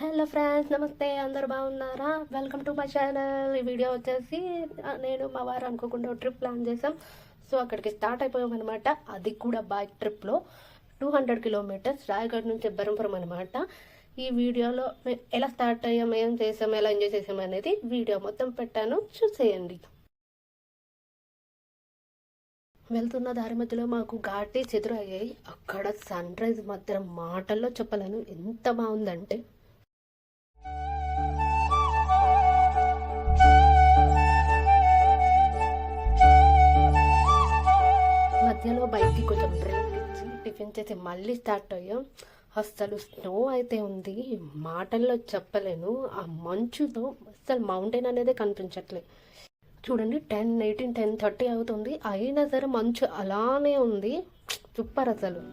Hello friends, నమస్తే. అందరు బాగున్నారా? Welcome to my channel. ఈ వీడియో వచ్చేసి నేను మా వారు అనుకోకుండా ట్రిప్ ప్లాన్ చేసాం. సో అక్కడికి స్టార్ట్ అయిపోయాం అనమాట. అది కూడా బైక్ ట్రిప్లో 200 కిలోమీటర్స్ రాయగఢ్ నుంచి బెరంపురం అనమాట. ఈ వీడియోలో ఎలా స్టార్ట్ అయ్యాం, ఏం చేసాం, ఎలా ఎంజాయ్ చేసాం అనేది వీడియో మొత్తం పెట్టాను, చూసేయండి. వెళ్తున్న దారి మధ్యలో మాకు ఘాటీ చెదురయ్యాయి. అక్కడ సన్ రైజ్ మాత్రం మాటల్లో చెప్పలేను, ఎంత బాగుందంటే. మధ్యలో బైక్కి కొంచెం బ్రేక్ ఇచ్చి టిఫిన్ చేసి మళ్ళీ స్టార్ట్ అయ్యాం. అస్సలు స్నో అయితే ఉంది, మాటల్లో చెప్పలేను. ఆ మంచుతో అస్సలు మౌంటైన్ అనేది కనిపించట్లేదు. చూడండి, 10:18, 10:30 అవుతుంది, అయినా సరే మంచు అలానే ఉంది. సూపర్ అసలు.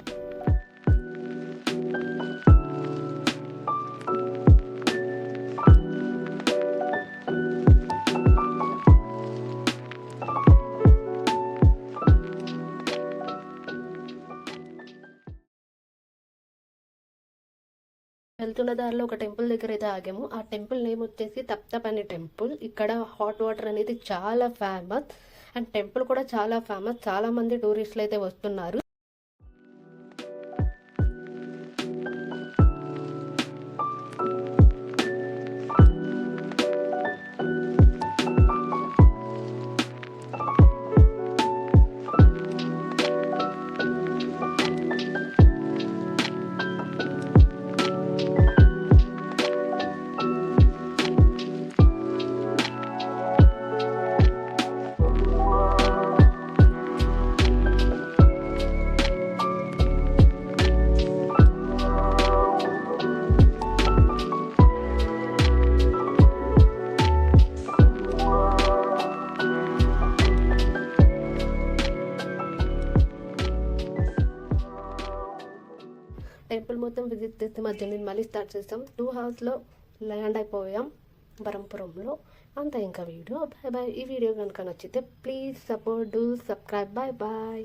వెళ్తున్న దారిలో ఒక టెంపుల్ దగ్గర అయితే ఆగాము. ఆ టెంపుల్ నేమ్ వచ్చేసి తప్తపని టెంపుల్. ఇక్కడ హాట్ వాటర్ అనేది చాలా ఫేమస్, అండ్ టెంపుల్ కూడా చాలా ఫేమస్. చాలా మంది టూరిస్టులు అయితే వస్తున్నారు. టెంపుల్ మొత్తం విజిట్ చేస్తే మధ్య మళ్ళీ స్టార్ట్ చేస్తాం. 2 అవర్స్లో ల్యాండ్ అయిపోయాం బరంపురంలో. అంతా ఇంకా వీడియో. Bye bye. ఈ వీడియో కనుక నచ్చితే please support, do subscribe. Bye bye.